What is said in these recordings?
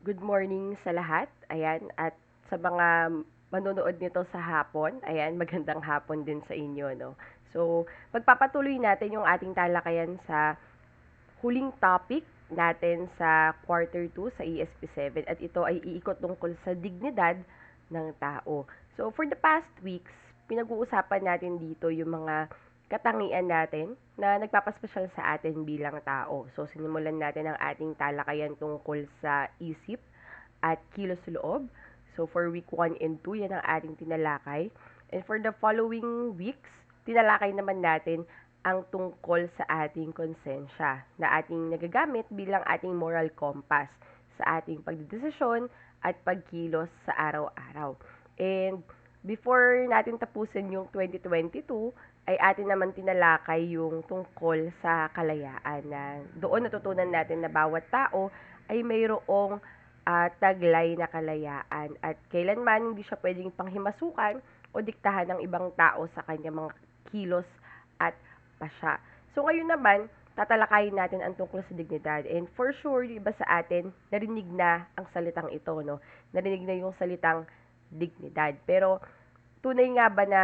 Good morning sa lahat. Ayan, at sa mga manonood nito sa hapon, ayan, magandang hapon din sa inyo, no? So, pagpapatuloy natin yung ating talakayan sa huling topic natin sa quarter 2 sa ESP7 at ito ay iikot tungkol sa dignidad ng tao. So, for the past weeks, pinag-uusapan natin dito yung mga katangian natin na nagpapaspesyal sa atin bilang tao. So, sinimulan natin ang ating talakayan tungkol sa isip at kilos loob. So, for week 1 and 2, yan ang ating tinalakay. And for the following weeks, tinalakay naman natin ang tungkol sa ating konsensya na ating nagagamit bilang ating moral compass sa ating pagdedesisyon at pagkilos sa araw-araw. And before natin tapusin yung 2022, ay atin naman tinalakay yung tungkol sa kalayaan na doon natutunan natin na bawat tao ay mayroong taglay na kalayaan at kailanman hindi siya pwedeng panghimasukan o diktahan ng ibang tao sa kanyang mga kilos at pasya. So ngayon naman, tatalakayin natin ang tungkol sa dignidad. And for sure, yung iba sa atin, narinig na ang salitang ito, no? Narinig na yung salitang dignidad. Pero tunay nga ba na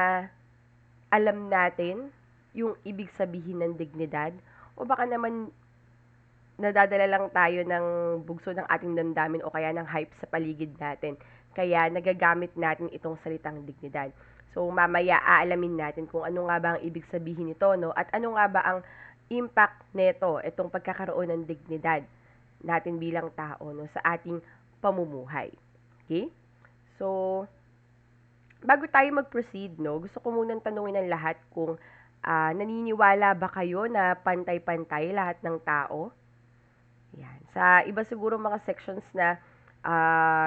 alam natin yung ibig sabihin ng dignidad? O baka naman nadadala lang tayo ng bugso ng ating damdamin o kaya ng hype sa paligid natin. Kaya nagagamit natin itong salitang dignidad. So mamaya aalamin natin kung ano nga ba ang ibig sabihin nito, no? At ano nga ba ang impact nito, itong pagkakaroon ng dignidad natin bilang tao, no, sa ating pamumuhay. Okay? So, bago tayo mag-proceed, no, gusto ko munang tanungin ng lahat kung naniniwala ba kayo na pantay-pantay lahat ng tao? Yan. Sa iba siguro mga sections na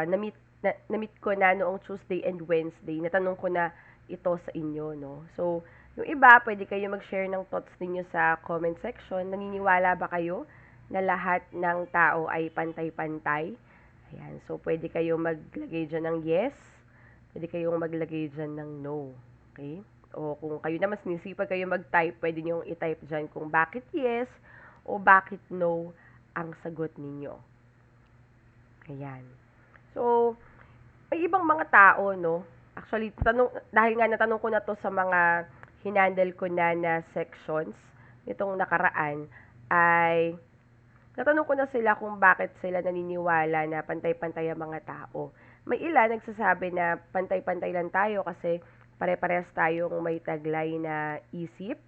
na-meet ko na noong Tuesday and Wednesday, natanong ko na ito sa inyo, no? So, yung iba, pwede kayo mag-share ng thoughts ninyo sa comment section. Naniniwala ba kayo na lahat ng tao ay pantay-pantay? Ayan. So, pwede kayo maglagay dyan ng yes. Pwede kayong maglagay dyan ng no. Okay? O kung kayo naman sinisipag kayo mag-type, pwede nyo i-type dyan kung bakit yes o bakit no ang sagot ninyo. Ayan. So, may ibang mga tao, no? Actually, dahil nga natanong ko na to sa mga hinandle ko na sections nitong nakaraan, ay natanong ko na sila kung bakit sila naniniwala na pantay-pantay ang mga tao. May ilan nagsasabi na pantay-pantay lang tayo kasi pare-parehas tayong may taglay na isip,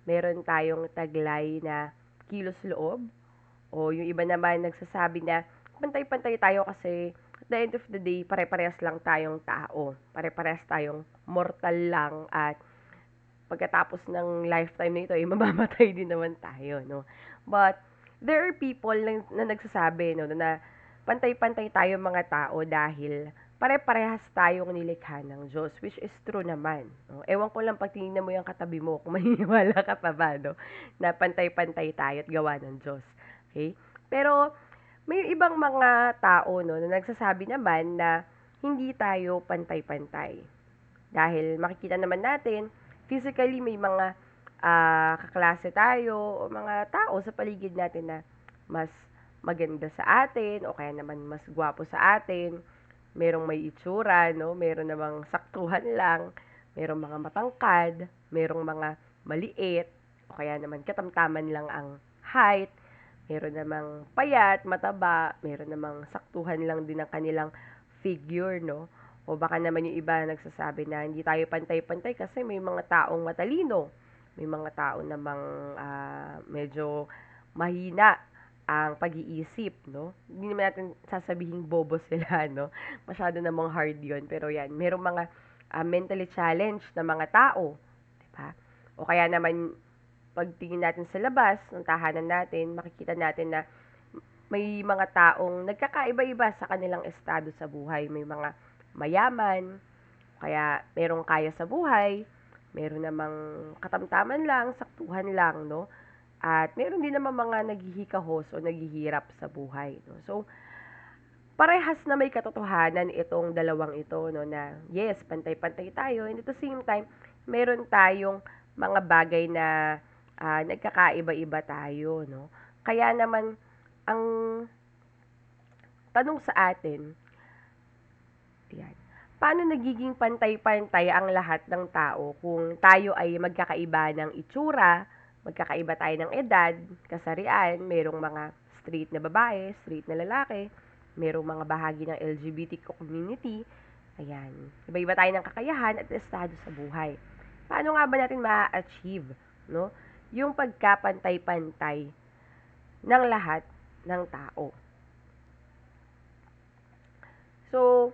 meron tayong taglay na kilos loob, o yung iba naman nagsasabi na pantay-pantay tayo kasi at the end of the day, pare-parehas lang tayong tao. Pare-parehas tayong mortal lang at pagkatapos ng lifetime na ito, ay mamamatay din naman tayo, no? But, there are people na nagsasabi, no, na pantay-pantay tayo mga tao dahil pare-parehas tayong nilikha ng Diyos, which is true naman. No? Ewan ko lang pag tinignan mo yung katabi mo, kung maniniwala ka pa ba, no? Na pantay-pantay tayo at gawa ng Diyos. Okay? Pero, may ibang mga tao, no, na nagsasabi naman na hindi tayo pantay-pantay. Dahil makikita naman natin, physically may mga kaklase tayo o mga tao sa paligid natin na mas maganda sa atin o kaya naman mas gwapo sa atin. Merong may itsura, no? Meron namang saktuhan lang, merong mga matangkad, merong mga maliit, o kaya naman katamtaman lang ang height, meron namang payat, mataba, meron namang saktuhan lang din ang kanilang figure, no? O baka naman yung iba nagsasabi na hindi tayo pantay-pantay kasi may mga taong matalino, may mga tao namang medyo mahina ang pag-iisip, no? Hindi naman natin sasabihin bobo sila, no? Masyado namang hard yon. Pero yan, merong mga mentally challenged na mga tao, di ba? O kaya naman, pagtingin natin sa labas ng tahanan natin, makikita natin na may mga taong nagkakaiba-iba sa kanilang estado sa buhay. May mga mayaman, kaya merong kaya sa buhay, meron namang katamtaman lang, saktuhan lang, no? At meron din naman mga naghihikahos o naghihirap sa buhay, no? So, parehas na may katotohanan itong dalawang ito, no, na yes, pantay-pantay tayo, and at the same time, meron tayong mga bagay na nagkakaiba-iba tayo, no? Kaya naman, ang tanong sa atin, ayan, paano nagiging pantay-pantay ang lahat ng tao kung tayo ay magkakaiba ng itsura, magkakaiba tayo ng edad, kasarian, merong mga straight na babae, straight na lalaki, merong mga bahagi ng LGBT community, ayan, iba-iba tayo ng kakayahan at estado sa buhay. Paano nga ba natin ma-achieve, no, yung pagkapantay-pantay ng lahat ng tao? So,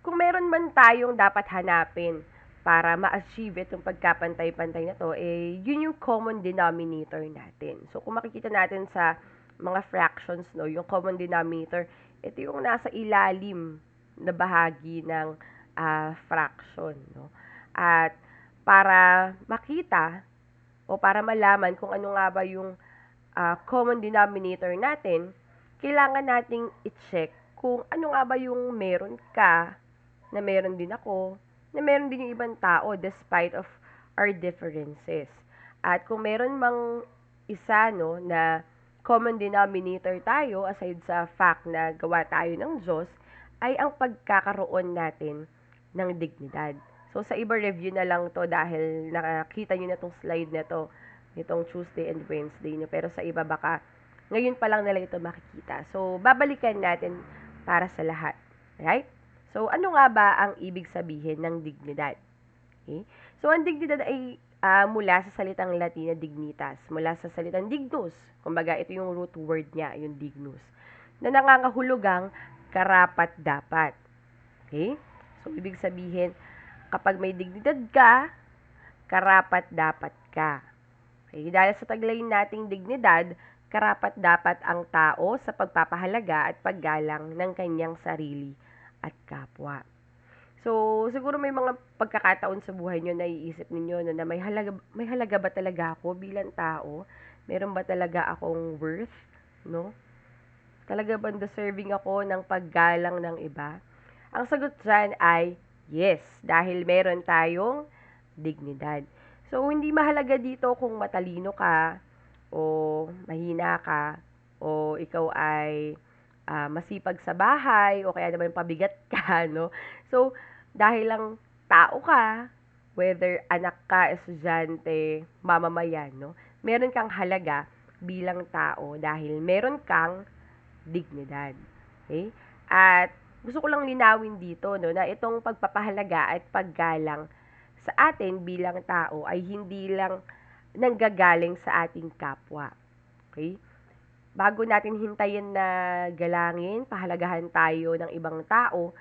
kung meron man tayong dapat hanapin para ma-achieve itong pagkapantay-pantay na to, eh, yun yung common denominator natin. So, kung makikita natin sa mga fractions, no, yung common denominator, ito yung nasa ilalim na bahagi ng fraction, no. At para makita o para malaman kung ano nga ba yung common denominator natin, kailangan nating i-check kung ano nga ba yung meron ka, na meron din ako, na meron din yung ibang tao despite of our differences. At kung meron mang isa, no, na common denominator tayo, aside sa fact na gawa tayo ng Diyos, ay ang pagkakaroon natin ng dignidad. So, sa iba review na lang to dahil nakakita nyo na tong slide na to, nitong Tuesday and Wednesday nyo. Pero sa iba baka ngayon pa lang nila ito makikita. So, babalikan natin para sa lahat. Right? So, ano nga ba ang ibig sabihin ng dignidad? Okay? So, ang dignidad ay mula sa salitang Latin na dignitas, mula sa salitang dignus. Kumbaga, ito yung root word niya, yung dignus, na nangangahulugang karapat-dapat. Okay? So, ibig sabihin, kapag may dignidad ka, karapat-dapat ka. Okay? Dahil sa taglayin nating dignidad, karapat-dapat ang tao sa pagpapahalaga at paggalang ng kanyang sarili at kapwa. So, siguro may mga pagkakataon sa buhay nyo na iisip ninyo na may halaga ba talaga ako bilang tao? Meron ba talaga akong worth? No? Talaga ba deserving ako ng paggalang ng iba? Ang sagot dyan ay yes, dahil meron tayong dignidad. So, hindi mahalaga dito kung matalino ka, o mahina ka, o ikaw ay masipag sa bahay, o kaya naman pabigat ka, no? So, dahil lang tao ka, whether anak ka, estudyante, mamamayan, no? Meron kang halaga bilang tao dahil meron kang dignidad. Okay? At gusto ko lang linawin dito, no, na itong pagpapahalaga at paggalang sa atin bilang tao ay hindi lang nanggagaling sa ating kapwa. Okay? Bago natin hintayin na galangin, pahalagahan tayo ng ibang tao,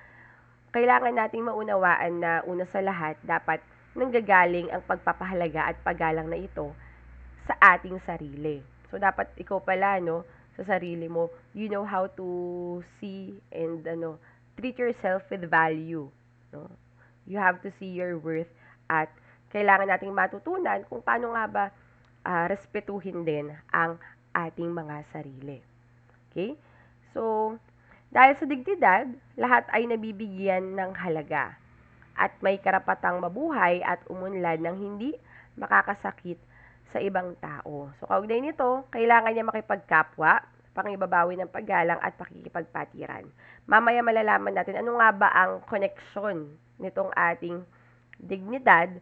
kailangan nating maunawaan na una sa lahat, dapat nanggagaling ang pagpapahalaga at paggalang na ito sa ating sarili. So, dapat ikaw pala, no, sa sarili mo, you know how to see and treat yourself with value. No? You have to see your worth at kailangan nating matutunan kung paano nga ba respetuhin din ang ating mga sarili. Okay? So, dahil sa dignidad, lahat ay nabibigyan ng halaga at may karapatang mabuhay at umunlad ng hindi makakasakit sa ibang tao. So, kaugnay nito, kailangan niya makipagkapwa, pangibabawi ng paggalang at pakikipagpatiran. Mamaya malalaman natin ano nga ba ang koneksyon nitong ating dignidad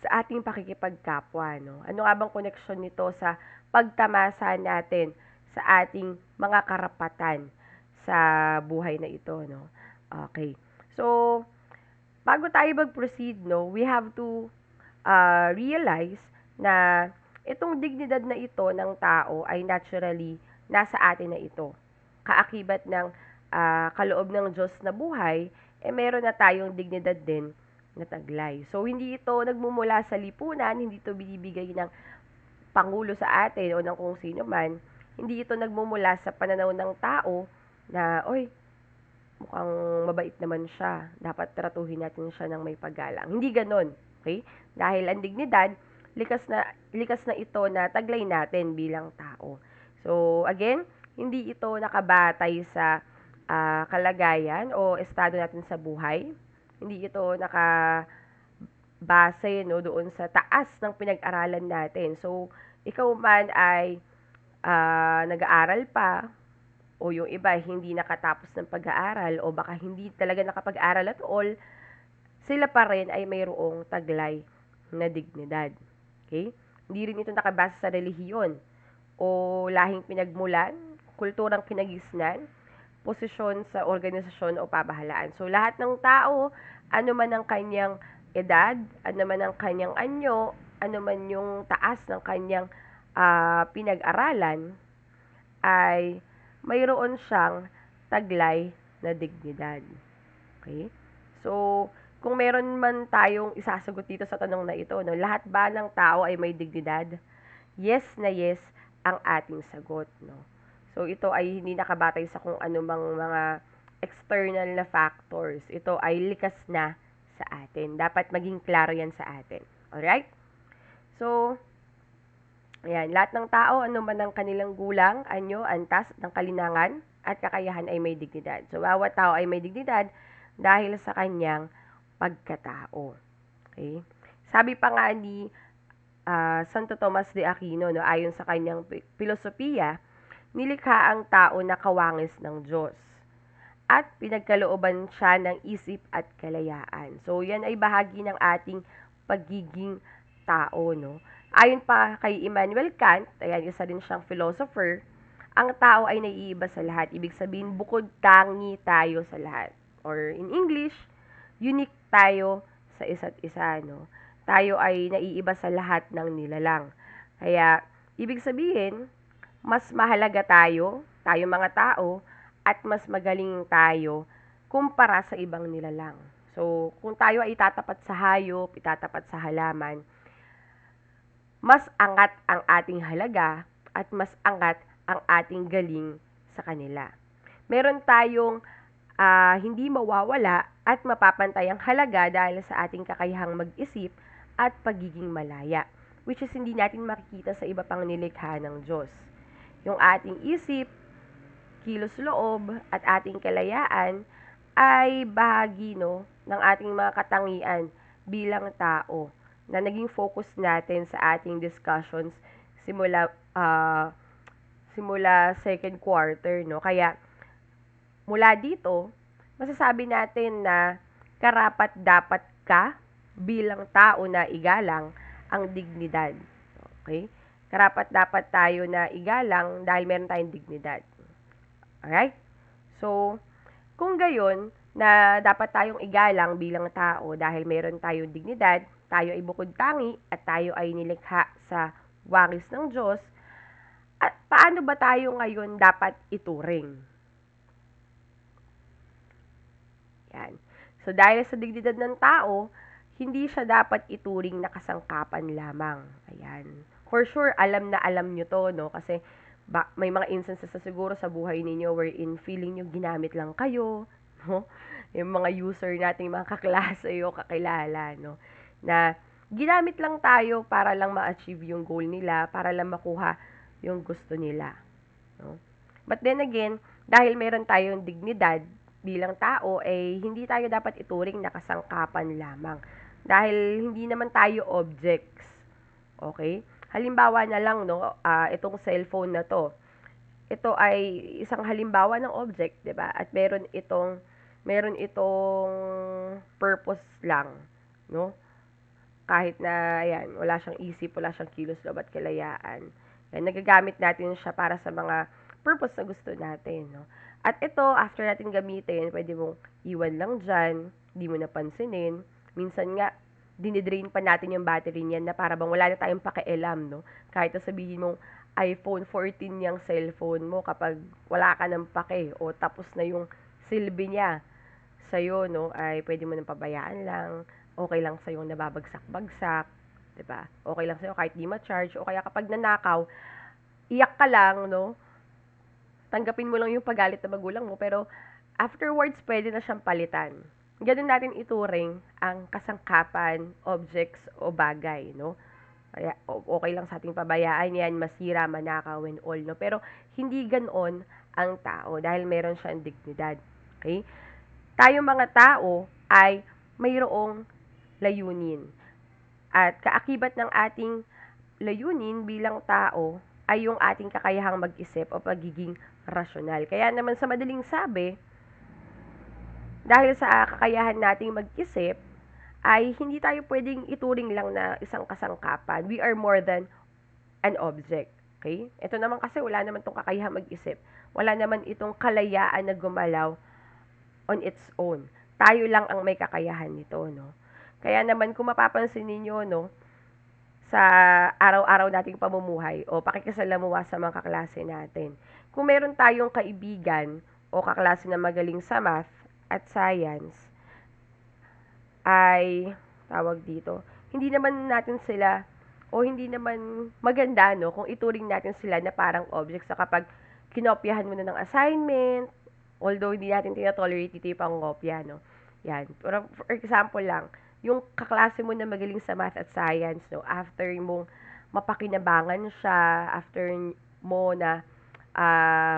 sa ating pakikipagkapwa, no? Ano nga bang koneksyon nito sa pagtamasa natin sa ating mga karapatan sa buhay na ito, no? Okay. So, bago tayo mag-proceed, no, we have to realize na itong dignidad na ito ng tao ay naturally nasa atin na ito. Kaakibat ng kaloob ng Diyos na buhay, meron na tayong dignidad din na taglay. So, hindi ito nagmumula sa lipunan, hindi ito binibigay ng pangulo sa atin o ng kung sino man. Hindi ito nagmumula sa pananaw ng tao na, oy, mukhang mabait naman siya. Dapat tratuhin natin siya ng may paggalang. Hindi ganon. Okay? Dahil ang dignidad, likas na ito na taglay natin bilang tao. So, again, hindi ito nakabatay sa kalagayan o estado natin sa buhay. Hindi ito nakabase, no, doon sa taas ng pinag-aralan natin. So, ikaw man ay nag-aaral pa, o yung iba hindi nakatapos ng pag-aaral o baka hindi talaga nakapag-aral at all, sila pa rin ay mayroong taglay na dignidad. Okay? Hindi rin ito nakabase sa relihiyon o lahing pinagmulan, kulturang kinagisnan, posisyon sa organisasyon o pamahalaan. So, lahat ng tao, ano man ang kanyang edad, ano man ang kanyang anyo, ano man yung taas ng kanyang pinag-aralan, ay mayroon siyang taglay na dignidad. Okay? So, kung meron man tayong isasagot dito sa tanong na ito, no, lahat ba ng tao ay may dignidad? Yes na yes ang ating sagot. No? So, ito ay hindi nakabatay sa kung ano mang mga external na factors. Ito ay likas na sa atin. Dapat maging klaro yan sa atin. Alright? So, ayan, lahat ng tao, ano man ang kanilang gulang, anyo, antas, ng kalinangan, at kakayahan ay may dignidad. So, bawat tao ay may dignidad dahil sa kanyang pagkatao. Okay? Sabi pa nga ni Santo Tomas de Aquino, no, ayon sa kanyang filosofiya, nilikha ang tao na kawangis ng Diyos at pinagkalooban siya ng isip at kalayaan. So, yan ay bahagi ng ating pagiging tao, no? Ayon pa kay Immanuel Kant, ayan, isa din siyang philosopher, ang tao ay naiiba sa lahat. Ibig sabihin, bukod tangi tayo sa lahat. Or in English, unique tayo sa isa't isa, no? Tayo ay naiiba sa lahat ng nilalang. Kaya, ibig sabihin, mas mahalaga tayo mga tao, at mas magaling tayo kumpara sa ibang nilalang. So, kung tayo ay itatapat sa hayop, itatapat sa halaman, mas angat ang ating halaga at mas angat ang ating galing sa kanila. Meron tayong hindi mawawala at mapapantayang halaga dahil sa ating kakayahang mag-isip at pagiging malaya, which is hindi natin makikita sa iba pang nilikha ng Diyos. Yung ating isip, kilos loob, at ating kalayaan ay bahagi, no, ng ating mga katangian bilang tao na naging focus natin sa ating discussions simula second quarter, no. Kaya mula dito, masasabi natin na karapat dapat ka bilang tao na igalang ang dignidad. Okay? Karapat dapat tayo na igalang dahil meron tayong dignidad. Alright? So, kung gayon, na dapat tayong igalang bilang tao dahil meron tayong dignidad, tayo ay bukod tangi at tayo ay nilikha sa wangis ng Diyos, at paano ba tayo ngayon dapat ituring? Yan. So, dahil sa dignidad ng tao, hindi siya dapat ituring na kasangkapan lamang. Ayan. For sure, alam na alam nyo to, no? Kasi may mga instances sa siguro sa buhay ninyo wherein feeling nyo ginamit lang kayo, no? Yung mga user nating mga kaklase o kakilala, no? Na ginamit lang tayo para lang ma-achieve yung goal nila, para lang makuha yung gusto nila, no? But then again, dahil meron tayong dignidad bilang tao, hindi tayo dapat ituring na kasangkapan lamang. Dahil hindi naman tayo objects. Okay? Halimbawa na lang, no, itong cellphone na to. Ito ay isang halimbawa ng object, 'di ba? At meron itong purpose lang, no? Kahit na ayan, wala siyang isip, wala siyang kilos loob at kalayaan. Yan, nagagamit natin siya para sa mga purpose na gusto natin, no? At ito, after natin gamitin, pwede mong iwan lang dyan, di mo napansinin. Minsan nga, dinidrain pa natin yung battery niyan na para bang wala na tayong pakialam, no? Kahit na sabihin mong iPhone 14 yung cellphone mo, kapag wala ka ng pake o tapos na yung silbi niya sa'yo, no, ay pwede mo nang pabayaan lang. Okay lang sa'yo nababagsak-bagsak, 'di ba? Okay lang sa'yo kahit di ma-charge, o kaya kapag nanakaw, iyak ka lang, no? Tanggapin mo lang yung paggalit ng magulang mo, pero afterwards pwede na siyang palitan. Ganun natin ituring ang kasangkapan, objects o bagay, no? Kaya okay lang sa ating pabayaan yan, masira, manakaw and all, no? Pero hindi ganoon ang tao dahil meron siyang dignidad. Okay? Tayo mga tao ay mayroong layunin. At kaakibat ng ating layunin bilang tao ay yung ating kakayahang mag-isip o pagiging rasyonal. Kaya naman sa madaling sabi, dahil sa kakayahan nating mag-isip, ay hindi tayo pwedeng ituring lang na isang kasangkapan. We are more than an object. Okay? Ito naman kasi wala naman itong kakayahang mag-isip. Wala naman itong kalayaan na gumalaw on its own. Tayo lang ang may kakayahan nito, no? Kaya naman kung mapapansin ninyo, no, sa araw-araw nating pamumuhay o pakikisalamuha sa mga kaklase natin. Kung meron tayong kaibigan o kaklase na magaling sa math at science, ay, tawag dito, hindi naman natin sila, o hindi naman maganda, no, kung ituring natin sila na parang objects sa kapag kinopyahan mo na ng assignment, although hindi natin tinatolerate ito yung pangopya, no. Yan. Pero for example lang, yung kaklase mo na magaling sa math at science, no, after mong mapakinabangan siya, after mo na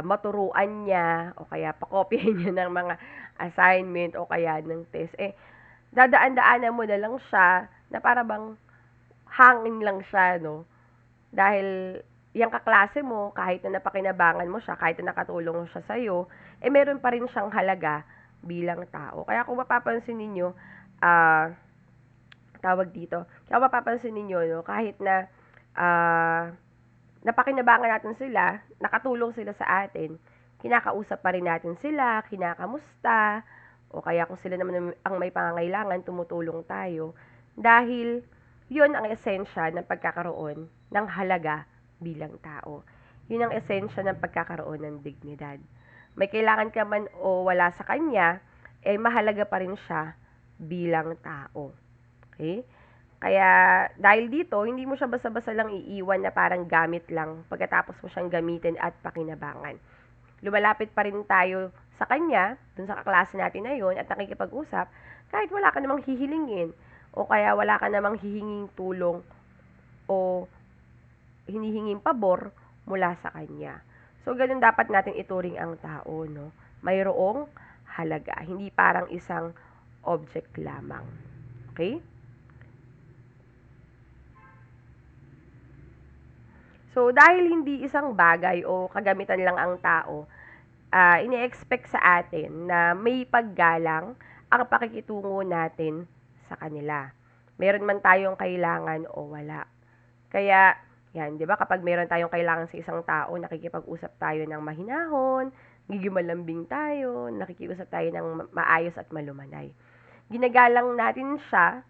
maturuan niya, o kaya pakopyahin niya ng mga assignment, o kaya ng test, dadaan-daanan mo na lang siya na para bang hangin lang siya, no? Dahil yung kaklase mo, kahit na napakinabangan mo siya, kahit na nakatulong siya sa'yo, meron pa rin siyang halaga bilang tao. Kaya kung mapapansin ninyo, tawag dito, kaya kung mapapansin ninyo, no, kahit na napakinabangan natin sila, nakatulong sila sa atin, kinakausap pa rin natin sila, kinakamusta, o kaya kung sila naman ang may pangangailangan, tumutulong tayo. Dahil, yun ang esensya ng pagkakaroon ng halaga bilang tao. Yun ang esensya ng pagkakaroon ng dignidad. May kailangan ka man o wala sa kanya, mahalaga pa rin siya bilang tao. Okay? Kaya, dahil dito, hindi mo siya basta-basta lang iiwan na parang gamit lang pagkatapos mo siyang gamitin at pakinabangan. Lumalapit pa rin tayo sa kanya, dun sa kaklase natin na yun, at nakikipag-usap, kahit wala ka namang hihilingin, o kaya wala ka namang hihinging tulong, o hinihinging pabor mula sa kanya. So, ganun dapat natin ituring ang tao, no? Mayroong halaga, hindi parang isang object lamang. Okay? So, dahil hindi isang bagay o kagamitan lang ang tao, ini-expect sa atin na may paggalang ang pakikitungo natin sa kanila. Meron man tayong kailangan o wala. Kaya, yan, di ba, kapag meron tayong kailangan sa isang tao, nakikipag-usap tayo ng mahinahon, gigimalambing tayo, nakikiusap tayo ng maayos at malumanay. Ginagalang natin siya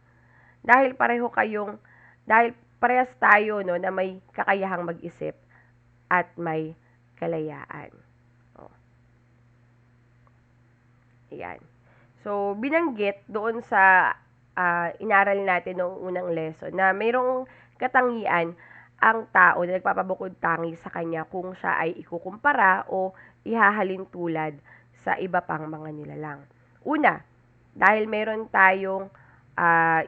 dahil dahil parehas tayo, no, na may kakayahang mag-isip at may kalayaan. Oh. Ayan. So, binanggit doon sa inaral natin noong unang lesson na mayroong katangian ang tao na nagpapabukod tangi sa kanya kung siya ay ikukumpara o ihahalin tulad sa iba pang mga nilalang. Una, dahil meron tayong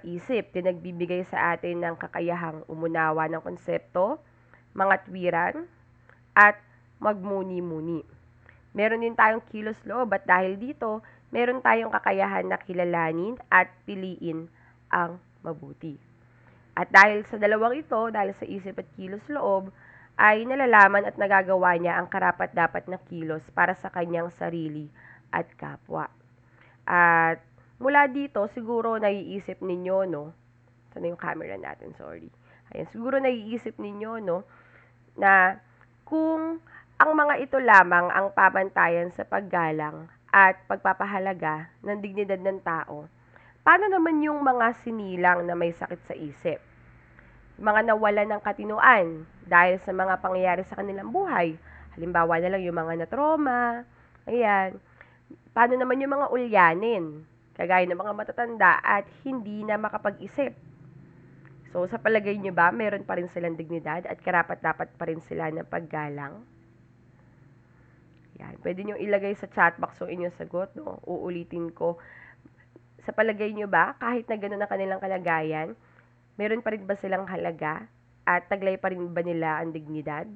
isip na nagbibigay sa atin ng kakayahang umunawa ng konsepto, mga tuwiran, at magmuni-muni. Meron din tayong kilos loob at dahil dito, meron tayong kakayahan na kilalanin at piliin ang mabuti. At dahil sa dalawang ito, dahil sa isip at kilos loob, ay nalalaman at nagagawa niya ang karapat-dapat na kilos para sa kanyang sarili at kapwa. At mula dito, siguro naiisip ninyo, no? Sana yung camera natin, sorry. Ayan, siguro naiisip ninyo, no? Na kung ang mga ito lamang ang pamantayan sa paggalang at pagpapahalaga ng dignidad ng tao, paano naman yung mga sinilang na may sakit sa isip? Mga nawalan ng katinoan dahil sa mga pangyayari sa kanilang buhay. Halimbawa na lang yung mga na-trauma, ayan. Paano naman yung mga ulyanin, kagaya ng mga matatanda at hindi na makapag-isip? So, sa palagay nyo ba, meron pa rin silang dignidad at karapat-dapat pa rin sila ng paggalang? Yan. Pwede nyo ilagay sa chat box yung inyong sagot, no? Uulitin ko. Sa palagay nyo ba, kahit na gano'n ang kanilang kalagayan, meron pa rin ba silang halaga? At taglay pa rin ba nila ang dignidad?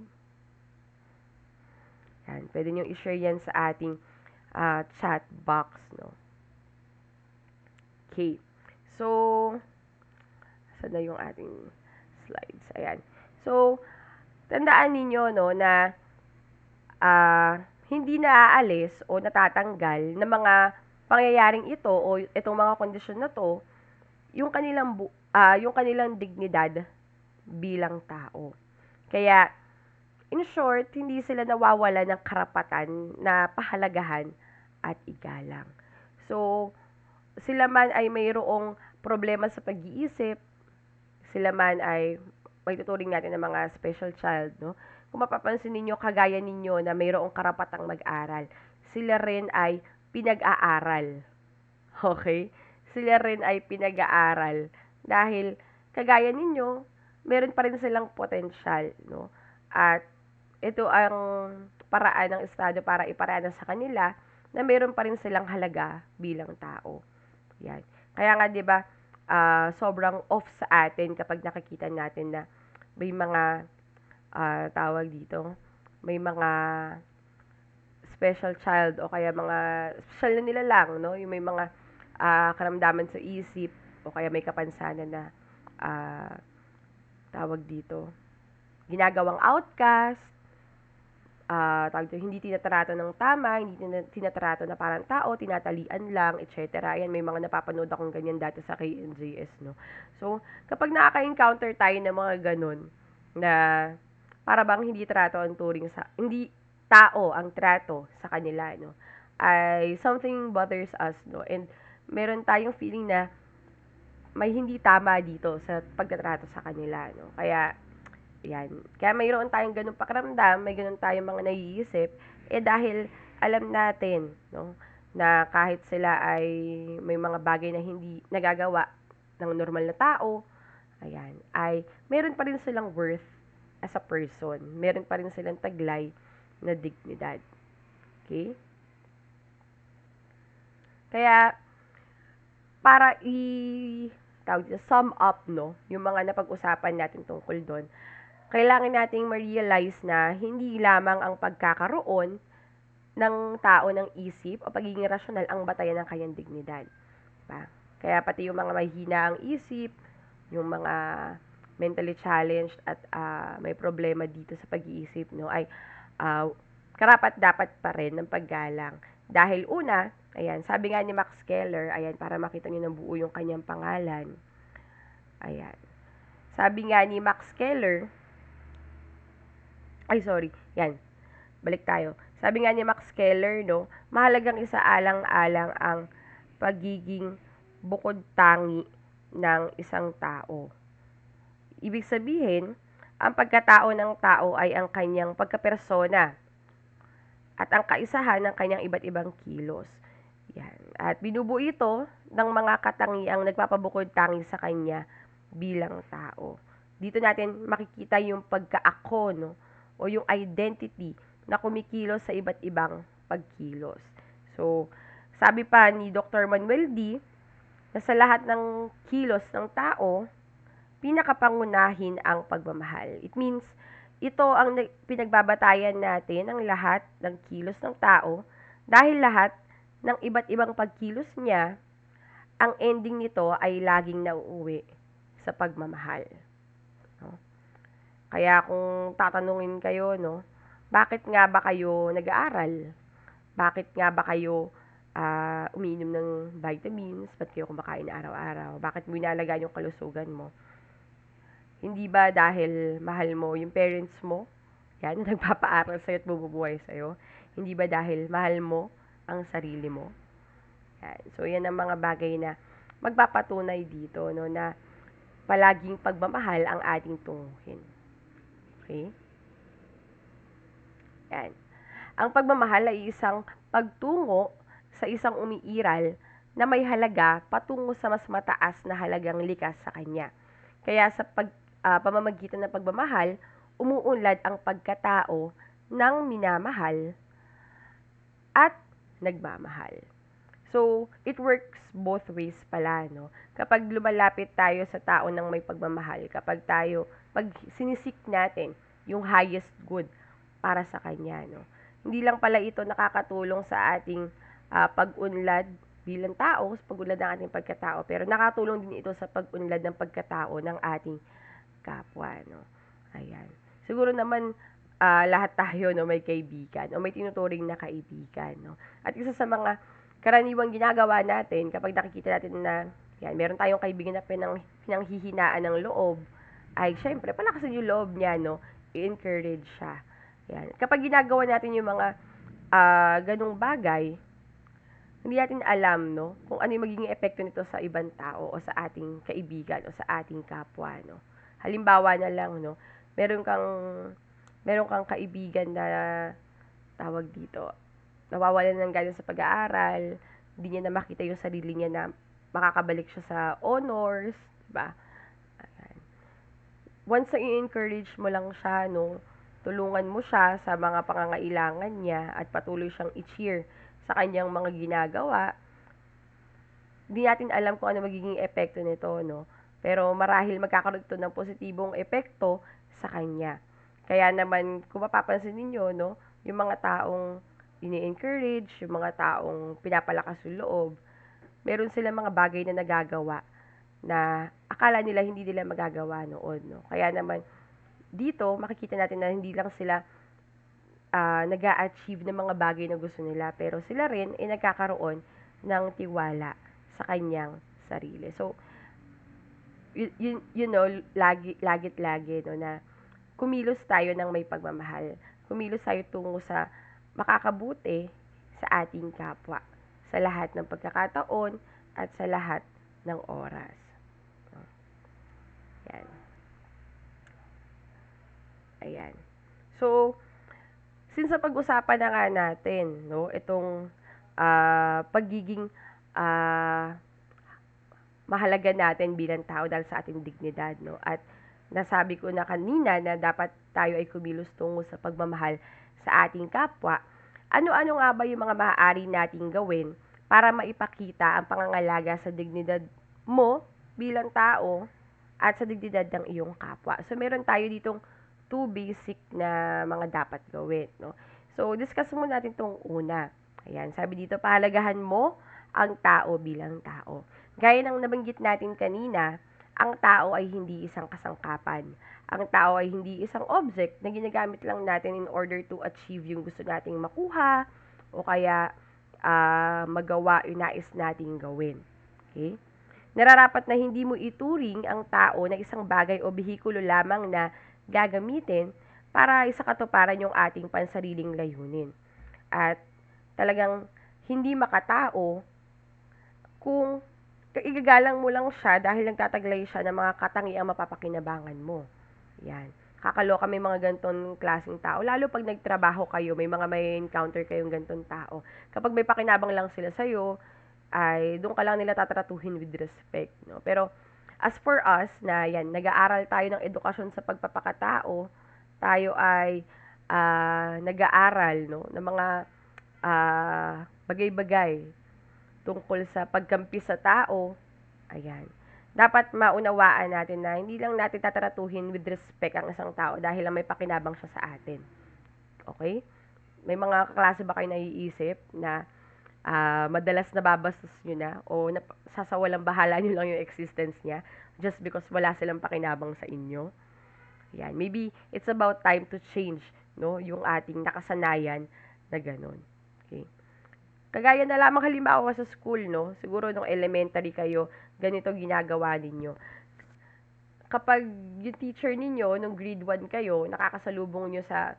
Yan. Pwede nyo i-share yan sa ating chat box, no? Okay. So, saan na yung ating slides? Ayan. So, tandaan ninyo, no, na hindi naaalis o natatanggal ng mga pangyayaring ito o itong mga kondisyon na to yung kanilang dignidad bilang tao. Kaya in short, hindi sila nawawala ng karapatan na pahalagahan at igalang. So, sila man ay mayroong problema sa pag-iisip, sila man ay may tuturing natin ng mga special child, no? Kung mapapansin ninyo, kagaya ninyo na mayroong karapatang mag-aral, sila rin ay pinag-aaral. Okay? Sila rin ay pinag-aaral dahil kagaya ninyo, meron pa rin silang potensyal, no? At ito ang paraan ng Estado para iparanas sa kanila na meron pa rin silang halaga bilang tao. Yan. Kaya nga 'di ba, sobrang off sa atin kapag nakikita natin na may mga tawag dito, may mga special child o kaya mga special na nila lang, no? Yung may mga karamdaman sa isip o kaya may kapansanan na ah, tawag dito, ginagawang outcast, tawag dito, hindi tinatrato ng tama, hindi tinatrato na parang tao, tinatalian lang, etc. Ayan, may mga napapanood akong ganyan dati sa KNJS, no? So, kapag nakaka-encounter tayo ng mga ganun, na para bang hindi trato ang turing sa, hindi tao ang trato sa kanila, no? Ay something bothers us, no? And meron tayong feeling na may hindi tama dito sa pagtatrato sa kanila, no? Kaya yan. Kaya mayroon tayong ganung pakiramdam, may ganun tayong mga naiisip, dahil alam natin, no, na kahit sila ay may mga bagay na hindi nagagawa ng normal na tao, ayan, ay meron pa rin silang worth as a person. Meron pa rin silang taglay na dignidad. Okay? Kaya, para sum up, no, yung mga napag-usapan natin tungkol doon, kailangan nating ma-realize na hindi lamang ang pagkakaroon ng tao ng isip o pagiging rasyonal ang batayan ng kanyang dignidad. Diba? Kaya pati yung mga mahina ang isip, yung mga mentally challenged at may problema dito sa pag-iisip, no, ay karapat dapat pa rin ng paggalang. Dahil una, ayan, sabi nga ni Max Keller, ayan, para makita niyo ng buo yung kanyang pangalan. Ayan. Sabi nga ni Max Keller, ay sorry, yan, balik tayo. Sabi nga ni Max Keller, no, mahalagang isaalang-alang ang pagiging bukod tangi ng isang tao. Ibig sabihin, ang pagkatao ng tao ay ang kanyang pagkapersona at ang kaisahan ng kanyang iba't ibang kilos. Yan. At binubuo ito ng mga katangiang nagpapabukod tangi sa kanya bilang tao. Dito natin makikita yung pagkaako, no, o yung identity na kumikilos sa iba't ibang pagkilos. So, sabi pa ni Dr. Manuel D. na sa lahat ng kilos ng tao, pinakapangunahin ang pagmamahal. It means, ito ang pinagbabatayan natin ang lahat ng kilos ng tao dahil lahat ng iba't ibang pagkilos niya, ang ending nito ay laging nauuwi sa pagmamahal. No? Kaya kung tatanungin kayo, no, bakit nga ba kayo nag-aaral? Bakit nga ba kayo umiinom ng vitamins? Ba't kayo kumakain araw-araw? Bakit mo inalagaan yung kalusugan mo? Hindi ba dahil mahal mo yung parents mo? Yan, nagpapaaral sa'yo at bumubuhay sa'yo. Hindi ba dahil mahal mo ang sarili mo? Yan. So, yan ang mga bagay na magpapatunay dito, no, na palaging pagmamahal ang ating tunguhin. Okay? Yan. Ang pagmamahal ay isang pagtungo sa isang umiiral na may halaga patungo sa mas mataas na halagang likas sa kanya. Kaya sa pamamagitan ng pagmamahal, umuunlad ang pagkatao ng minamahal at nagmamahal. So, it works both ways pala, no? Kapag lumalapit tayo sa tao ng may pagmamahal, pag sinisik natin yung highest good para sa kanya, no? Hindi lang pala ito nakakatulong sa ating pag-unlad bilang tao, sa pag-unlad ng ating pagkatao, pero nakatulong din ito sa pag-unlad ng pagkatao ng ating kapwa, no? Ayan. So, siguro naman lahat tayo, no, may kaibigan o may tinuturing na kaibigan, no. At isa sa mga karaniwang ginagawa natin kapag nakikita natin na yan, meron tayong kaibigan na pinanghihinaan ng loob, ay syempre palakasin yung loob niya, no. I-encourage siya. Yan. Kapag ginagawa natin yung mga ganung bagay, hindi natin alam, no, kung ano yung magiging epekto nito sa ibang tao o sa ating kaibigan o sa ating kapwa, no. Halimbawa na lang, no, meron kang meron kang kaibigan na tawag dito, nawawalan ng gana sa pag-aaral, hindi niya na makita yung sarili niya na makakabalik siya sa honors, diba? Ayan. Once na i-encourage mo lang siya, no, tulungan mo siya sa mga pangangailangan niya at patuloy siyang i-cheer sa kanyang mga ginagawa, hindi natin alam kung ano magiging epekto nito, no? Pero marahil magkakaroon ito ng positibong epekto sa kanya. Kaya naman, kung mapapansin ninyo, no, yung mga taong ini-encourage, yung mga taong pinapalakas yung loob, meron silang mga bagay na nagagawa na akala nila hindi nila magagawa noon, no? Kaya naman, dito, makikita natin na hindi lang sila nag-a-achieve ng mga bagay na gusto nila, pero sila rin ay nagkakaroon ng tiwala sa kanyang sarili. So, you know, lagi, no, na kumilos tayo ng may pagmamahal. Kumilos tayo tungo sa makakabuti sa ating kapwa, sa lahat ng pagkakataon at sa lahat ng oras. Yan. Ayan. So, since sa pag-usapan na nga natin, no, itong pagiging mahalaga natin bilang tao dahil sa ating dignidad, no, at nasabi ko na kanina na dapat tayo ay kumilos tungo sa pagmamahal sa ating kapwa. Ano-ano nga ba yung mga maaari nating gawin para maipakita ang pangangalaga sa dignidad mo bilang tao at sa dignidad ng iyong kapwa? So, meron tayo ditong 2 basic na mga dapat gawin, no? So, discuss muna natin itong una. Ayan, sabi dito, pahalagahan mo ang tao bilang tao. Gaya ng nabanggit natin kanina, ang tao ay hindi isang kasangkapan. Ang tao ay hindi isang object na ginagamit lang natin in order to achieve yung gusto nating makuha o kaya magawa yung nais nating gawin. Okay? Nararapat na hindi mo ituring ang tao na isang bagay o behikulo lamang na gagamitin para isakatuparan yung ating pansariling layunin. At talagang hindi makatao kung igagalang mo lang siya dahil nagtataglay siya ng mga katangiang mapapakinabangan mo. Yan. Kakaloka may mga ganitong klaseng tao. Lalo pag nagtrabaho kayo, may mga may encounter kayong ganitong tao. Kapag may pakinabang lang sila sa'yo, ay doon ka lang nila tatratuhin with respect. No? Pero as for us, na yan, nag-aaral tayo ng edukasyon sa pagpapakatao, tayo ay nag-aaral, no, ng mga bagay-bagay tungkol sa pagkampi sa tao, ayan. Dapat maunawaan natin na hindi lang natin tatratuhin with respect ang isang tao dahil lang may pakinabang siya sa atin. Okay? May mga kaklase ba kayo naiisip na madalas nababastos nyo na o sasawalang bahala nyo lang yung existence niya just because wala silang pakinabang sa inyo? Yan. Maybe it's about time to change, no, yung ating nakasanayan na ganun. Okay? Kagaya na lamang halimbawa sa school, no? Siguro nung elementary kayo, ganito ginagawa ninyo. Kapag yung teacher ninyo, nung grade 1 kayo, nakakasalubong nyo sa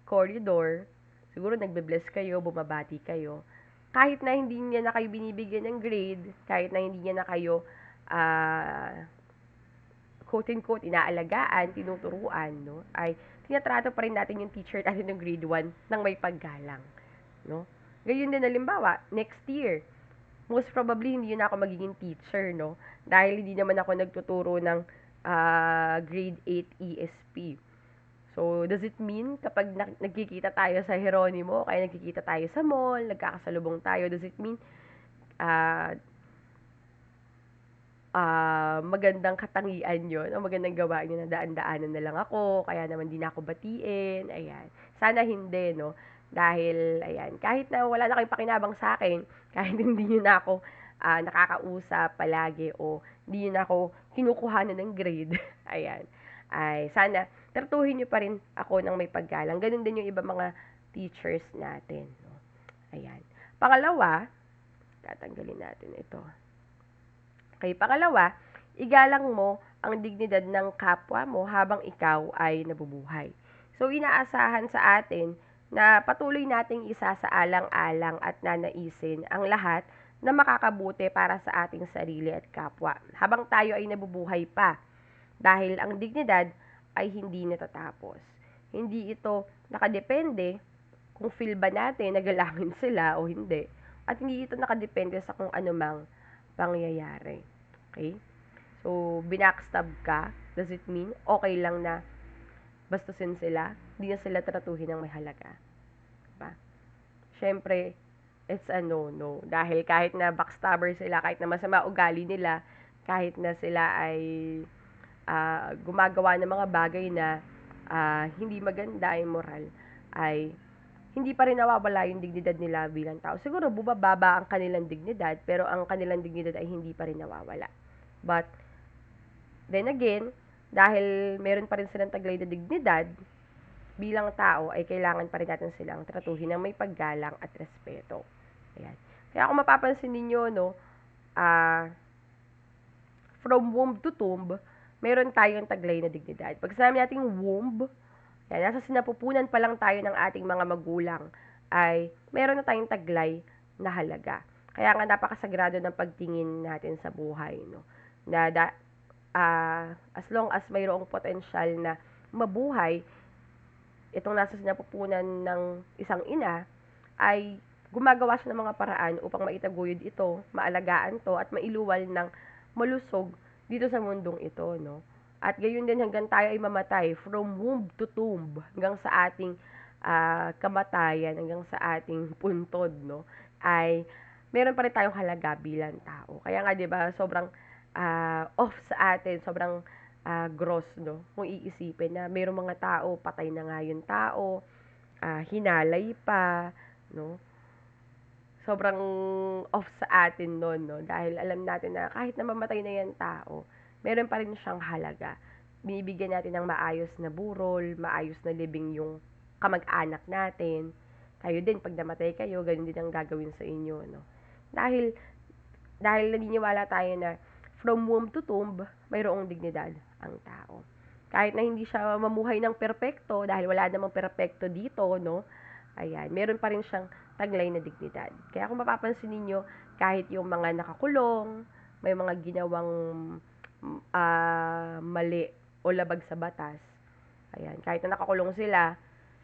corridor, siguro nagbe-bless kayo, bumabati kayo. Kahit na hindi niya na kayo binibigyan ng grade, kahit na hindi niya na kayo, quote-unquote, inaalagaan, tinuturuan, no? Ay, tinatrato pa rin natin yung teacher natin ng grade 1 ng may paggalang, no? Ganyan din, halimbawa, next year, most probably, hindi na ako magiging teacher, no? Dahil hindi naman ako nagtuturo ng grade 8 ESP. So, does it mean, kapag nagkikita tayo sa Jeronimo, kaya nagkikita tayo sa mall, nagkakasalubong tayo, does it mean, magandang katangian yon o magandang gawain yun na daan-daanan na lang ako, kaya naman di na ako batiin, ayan. Sana hindi, no? Dahil, ayan, kahit na wala na kayong pakinabang sa akin, kahit hindi nyo na ako nakakausap palagi o hindi nyo na ako kinukuhanan ng grade, ayan, ay sana tratuhin niyo pa rin ako ng may paggalang. Ganun din yung iba mga teachers natin. No? Ayan. Pangalawa, tatanggalin natin ito. Okay, pangalawa, igalang mo ang dignidad ng kapwa mo habang ikaw ay nabubuhay. So, inaasahan sa atin na patuloy nating isa sa alang-alang at nanaisin ang lahat na makakabuti para sa ating sarili at kapwa habang tayo ay nabubuhay pa. Dahil ang dignidad ay hindi natatapos. Hindi ito nakadepende kung feel ba natin nagalangin sila o hindi. At hindi ito nakadepende sa kung anumang pangyayari. Okay? So, binackstab ka, does it mean okay lang na bastusin sila? Hindi na sila tratuhin ng may halaga. Diba? Siyempre, it's a no-no. Dahil kahit na backstabber sila, kahit na masama ugali nila, kahit na sila ay gumagawa ng mga bagay na hindi maganda, immoral, ay hindi pa rin nawawala yung dignidad nila bilang tao. Siguro bubababa ang kanilang dignidad, pero ang kanilang dignidad ay hindi pa rin nawawala. But, then again, dahil meron pa rin silang taglay na dignidad, bilang tao ay kailangan pa rin natin silang tratuhin ng may paggalang at respeto. Ayan. Kaya kung mapapansin ninyo, no, from womb to tomb, meron tayong taglay na dignidad. Pag sinabi nating womb, yan, nasa sinapupunan pa lang tayo ng ating mga magulang, ay meron na tayong taglay na halaga. Kaya nga napakasagrado ng pagtingin natin sa buhay, no? Na as long as mayroong potensyal na mabuhay, itong nasa sinapupunan ng isang ina, ay gumagawa siya ng mga paraan upang maitaguyod ito, maalagaan to, at mailuwal ng malusog dito sa mundong ito, no? At gayon din hanggang tayo ay mamatay, from womb to tomb, hanggang sa ating kamatayan, hanggang sa ating puntod, no? Ay meron pa rin tayong halaga bilang tao. Kaya nga, 'di ba, sobrang off sa atin, sobrang gross, no? Kung iisipin na mayroong mga tao, patay na nga yung tao, hinalay pa, no? Sobrang off sa atin noon, no? Dahil alam natin na kahit na mamatay na yan tao, meron pa rin siyang halaga. Binibigyan natin ng maayos na burol, maayos na libing yung kamag-anak natin. Kayo din, pag namatay kayo, ganun din ang gagawin sa inyo, no? Dahil naniniwala tayo na from womb to tomb, mayroong dignidad ang tao. Kahit na hindi siya mamuhay ng perpekto, dahil wala namang perpekto dito, no? Ayan, meron pa rin siyang taglay na dignidad. Kaya kung mapapansin ninyo, kahit yung mga nakakulong, may mga ginawang mali o labag sa batas, ayan, kahit na nakakulong sila,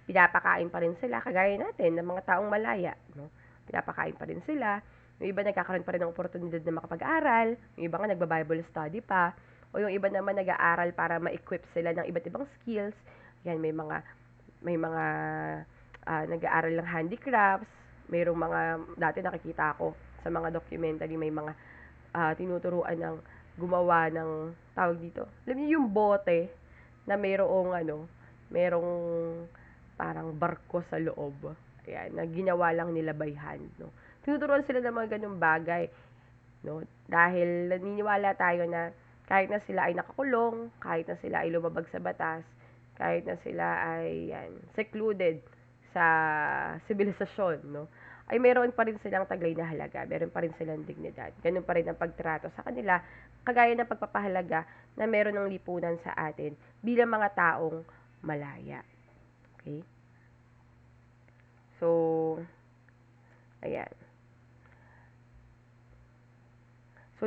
pinapakain pa rin sila, kagaya natin, ng mga taong malaya, no? Pinapakain pa rin sila, yung iba nagkakaroon pa rin ng oportunidad na makapag-aral, yung iba nga nagba-Bible study pa, o yung iba naman nag-aaral para ma-equip sila ng iba't ibang skills. Yan, may mga nag-aaral ng handicrafts, mayroong mga, dati nakikita ako sa mga documentary, may mga tinuturuan ng gumawa ng, tawag dito, alam niyo yung bote, na mayroong parang barko sa loob. Ayan, na ginawa lang nila by hand, no. Tinuturuan sila ng mga ganung bagay, no. Dahil naniniwala tayo na kahit na sila ay nakakulong, kahit na sila ay lumabag sa batas, kahit na sila ay secluded sa sibilisasyon, no, ay meron pa rin silang taglay na halaga, meron pa rin silang dignidad. Ganun pa rin ang pagtrato sa kanila, kagaya ng pagpapahalaga na meron ng lipunan sa atin bilang mga taong malaya. Okay? So, ayan. So,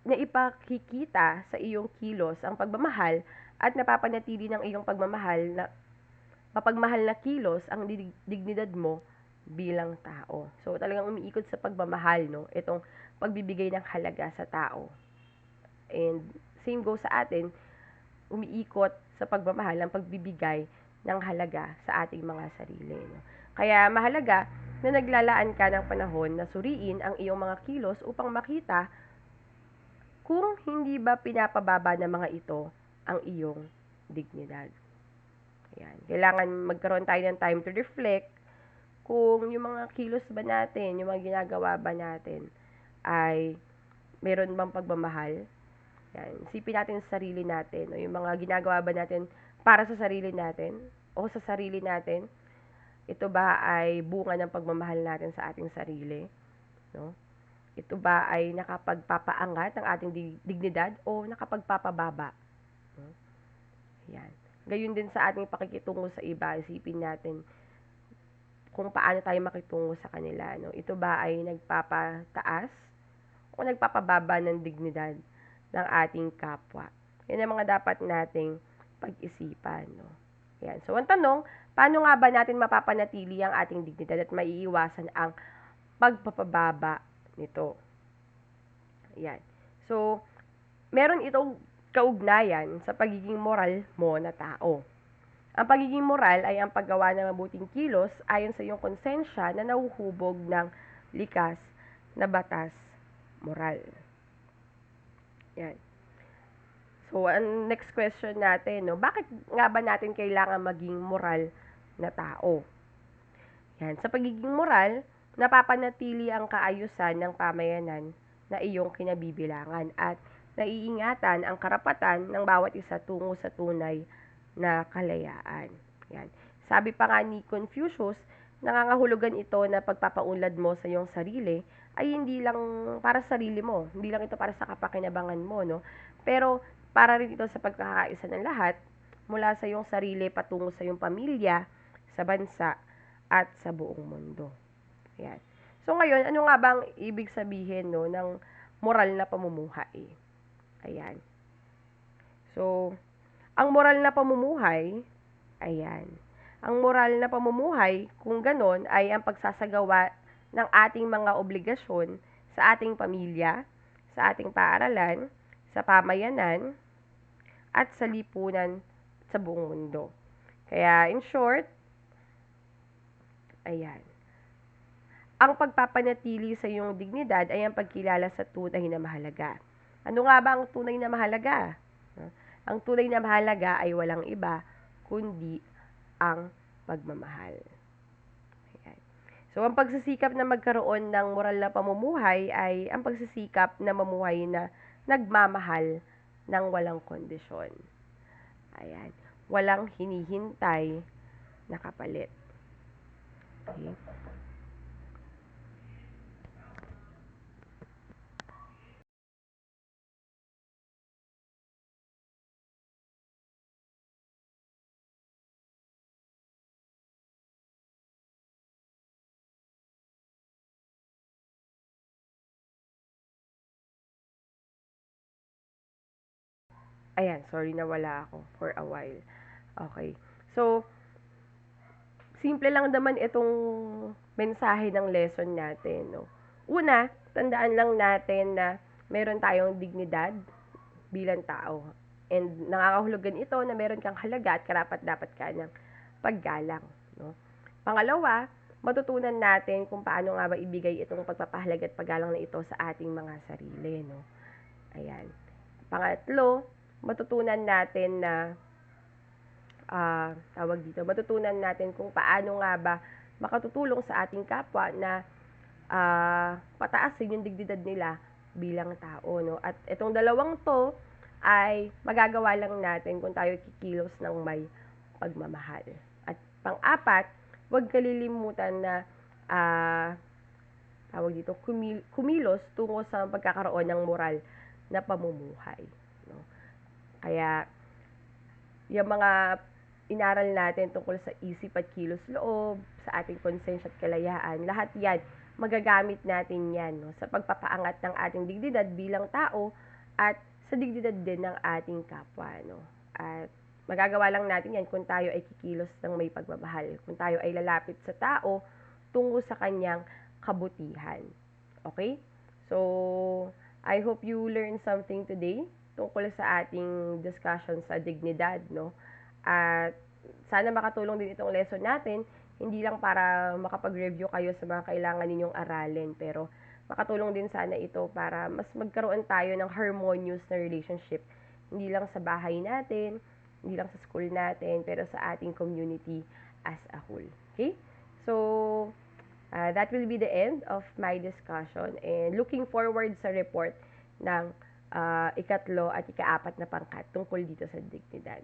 naipakikita sa iyong kilos ang pagmamahal at napapanatili ng iyong mapagmahal na kilos ang dignidad mo bilang tao. So, talagang umiikot sa pagmamahal, no? Itong pagbibigay ng halaga sa tao. And, same goes sa atin, umiikot sa pagmamahal ang pagbibigay ng halaga sa ating mga sarili, no? Kaya, mahalaga na naglalaan ka ng panahon na suriin ang iyong mga kilos upang makita kung hindi ba pinapababa ng mga ito ang iyong dignidad. Ayan. Kailangan magkaroon tayo ng time to reflect kung yung mga kilos ba natin, yung mga ginagawa ba natin ay meron bang pagmamahal. Yan. Isipin natin sa sarili natin, o yung mga ginagawa ba natin para sa sarili natin o sa sarili natin? Ito ba ay bunga ng pagmamahal natin sa ating sarili, no? Ito ba ay nakapagpapaangat ng ating dignidad o nakapagpapababa, no? Yan. Gayun din sa ating pakikitungo sa iba, isipin natin kung paano tayo makitungo sa kanila, no? Ito ba ay nagpapataas o nagpapababa ng dignidad ng ating kapwa? Yan ang mga dapat nating pag-isipan, no? Yan. So, ang tanong, paano nga ba natin mapapanatili ang ating dignidad at maiiwasan ang pagpapababa nito? Yan. So, meron itong kaugnayan sa pagiging moral mo na tao. Ang pagiging moral ay ang paggawa ng mabuting kilos ayon sa iyong konsensya na nahuhubog ng likas na batas moral. Yan. So, ang next question natin, no, bakit nga ba natin kailangan maging moral na tao? Yan, sa pagiging moral, napapanatili ang kaayusan ng pamayanan na iyong kinabibilangan at naiingatan ang karapatan ng bawat isa tungo sa tunay na kalayaan. Yan. Sabi pa nga ni Confucius, nangangahulugan ito na pagpapaunlad mo sa iyong sarili ay hindi lang para sa sarili mo, hindi lang ito para sa kapakinabangan mo, no? Pero para rin ito sa pagkakaisa ng lahat, mula sa iyong sarili patungo sa iyong pamilya, sa bansa, at sa buong mundo. Ayan. So ngayon, ano nga bang ibig sabihin, no, ng moral na pamumuhay? Ayan. So, ang moral na pamumuhay, ayan. Ang moral na pamumuhay, kung ganon, ay ang pagsasagawa ng ating mga obligasyon sa ating pamilya, sa ating paaralan, sa pamayanan, at sa lipunan sa buong mundo. Kaya, in short, ayan. Ang pagpapanatili sa iyong dignidad ay ang pagkilala sa tunay na mahalaga. Ano nga ba ang tunay na mahalaga? Ang tunay na mahalaga ay walang iba, kundi ang pagmamahal. Ayan. So, ang pagsisikap na magkaroon ng moral na pamumuhay ay ang pagsisikap na mamuhay na nagmamahal ng walang kondisyon. Ayan. Walang hinihintay na kapalit. Okay. Ayan, sorry nawala ako for a while. Okay. So, simple lang naman itong mensahe ng lesson natin, no? Una, tandaan lang natin na meron tayong dignidad bilang tao. And nakakahulugan ito na meron kang halaga at karapat-dapat ka ng paggalang, no? Pangalawa, matutunan natin kung paano nga ba ibigay itong pagpapahalaga at paggalang na ito sa ating mga sarili, no? Ayan. Pangatlo, matutunan natin na matutunan natin kung paano nga ba makatutulong sa ating kapwa na pataasin yung dignidad nila bilang tao, no? At itong dalawang to ay magagawa lang natin kung tayo kikilos ng may pagmamahal. At pang-apat, huwag kalilimutan na kumilos tungo sa pagkakaroon ng moral na pamumuhay, no? Kaya yung mga inaral natin tungkol sa isip at kilos loob, sa ating konsensya at kalayaan, lahat yan, magagamit natin yan, no, sa pagpapaangat ng ating dignidad bilang tao at sa dignidad din ng ating kapwa, no. At magagawa lang natin yan kung tayo ay kikilos ng may pagmamahal, kung tayo ay lalapit sa tao tungo sa kanyang kabutihan. Okay? So, I hope you learned something today tungkol sa ating discussion sa dignidad, no? At sana makatulong din itong lesson natin, hindi lang para makapag-review kayo sa mga kailangan ninyong aralin, pero makatulong din sana ito para mas magkaroon tayo ng harmonious na relationship, hindi lang sa bahay natin, hindi lang sa school natin, pero sa ating community as a whole. Okay? So, that will be the end of my discussion, and looking forward sa report ng ikatlo at ikaapat na pangkat tungkol dito sa dignidad.